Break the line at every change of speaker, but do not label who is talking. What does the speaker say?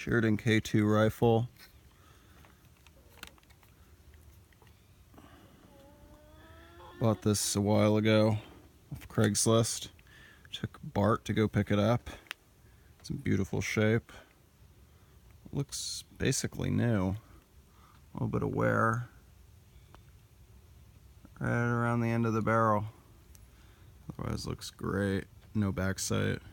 Sheridan K2 rifle. Bought this a while ago off Craigslist. Took Bart to go pick it up. It's in beautiful shape. Looks basically new. A little bit of wear right around the end of the barrel. Otherwise looks great. No back sight.